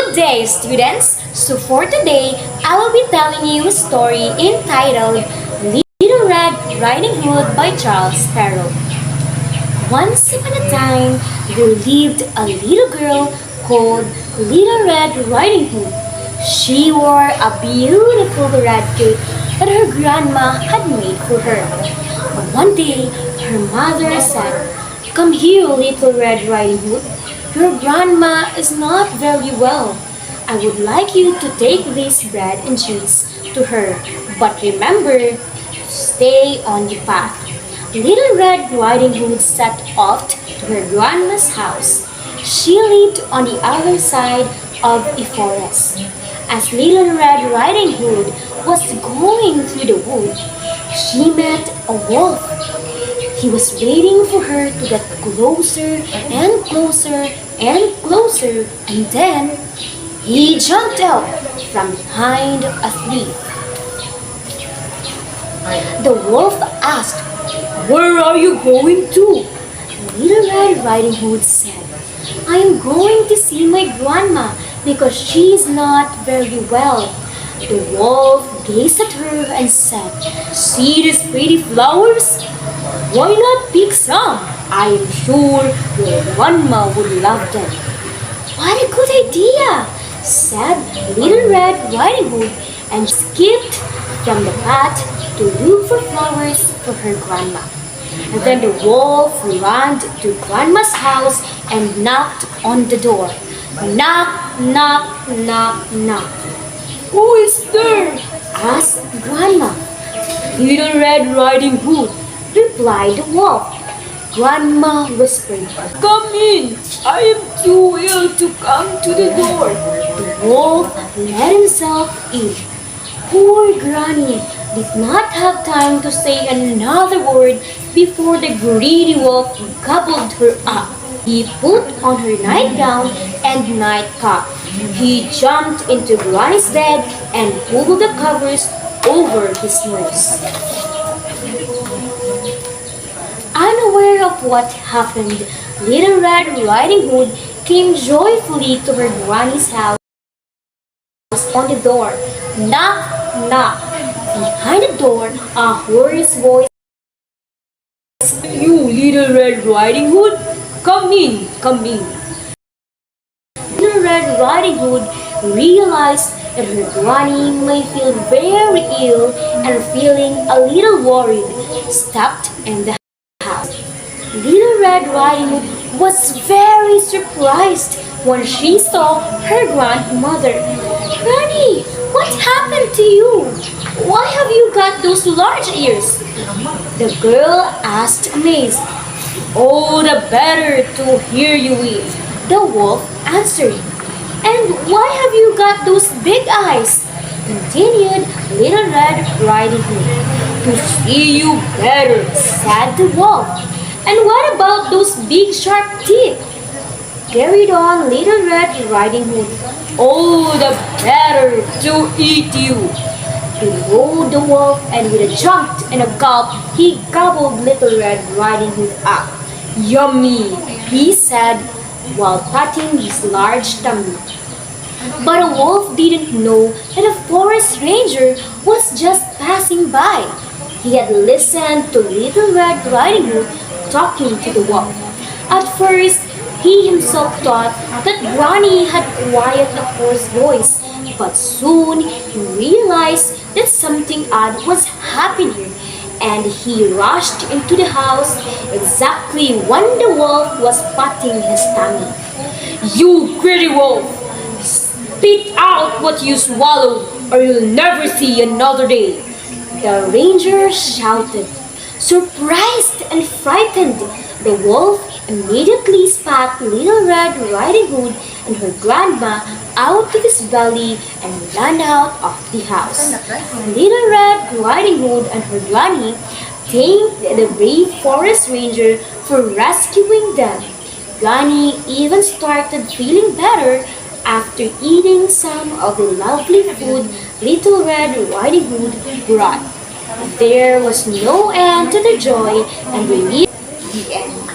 Good day, students! So for today, I will be telling you a story entitled Little Red Riding Hood by Charles Sparrow. Once upon a time, there lived a little girl called Little Red Riding Hood. She wore a beautiful red cape that her grandma had made for her. But one day, her mother said, "Come here, Little Red Riding Hood. Your grandma is not very well. I would like you to take this bread and cheese to her. But remember, stay on the path." Little Red Riding Hood set off to her grandma's house. She lived on the other side of a forest. As Little Red Riding Hood was going through the wood, she met a wolf. He was waiting for her to get closer and closer and closer, and then he jumped out from behind a tree. The wolf asked, "Where are you going to?" Little Red Riding Hood said, "I am going to see my grandma because she is not very well." The wolf gazed at her and said, "See these pretty flowers? Why not pick some? I am sure your grandma would love them." "What a good idea!" said Little Red Riding Hood, and skipped from the path to look for flowers for her grandma. And then the wolf ran to grandma's house and knocked on the door. Knock, knock, knock, knock. "Who is there?" asked grandma. "Little Red Riding Hood," replied the wolf. Grandma whispered, "Come in. I am too ill to come to the door." The wolf let himself in. Poor Granny did not have time to say another word before the greedy wolf gobbled her up. He put on her nightgown and nightcap. He jumped into Granny's bed and pulled the covers over his nose. Unaware of what happened, Little Red Riding Hood came joyfully to her granny's house on the door. Knock, knock. Behind the door, a hoarse voice, "You Little Red Riding Hood, come in, come in." Little Red Riding Hood realized that her granny may feel very ill and feeling a little worried, stepped in the house. Little Red Riding Hood was very surprised when she saw her grandmother. "Granny, what happened to you? Why have you got those large ears?" The girl asked amazed. "Oh, the better to hear you with," the wolf answered. "And why have you got those big eyes?" continued Little Red Riding Hood. "To see you better," said the wolf. "And what about those big sharp teeth?" carried on Little Red Riding Hood. "Oh, the better to eat you," roared the wolf, and with a jump and a gulp, he gobbled Little Red Riding Hood up. "Yummy," he said, while patting his large tummy. But a wolf didn't know that a forest ranger was just passing by. He had listened to Little Red Riding Hood talking to the wolf. At first, he himself thought that Granny had acquired a hoarse voice, but soon he realized that something odd was happening, and he rushed into the house exactly when the wolf was patting his tummy. "You greedy wolf! Spit out what you swallowed, or you'll never see another day!" the ranger shouted. Surprised and frightened, the wolf immediately spat Little Red Riding Hood and her grandma out of his belly and ran out of the house. Little Red Riding Hood and her granny thanked the brave forest ranger for rescuing them. Granny even started feeling better after eating some of the lovely food Little Red Riding Hood brought. There was no end to the joy and relief. The end.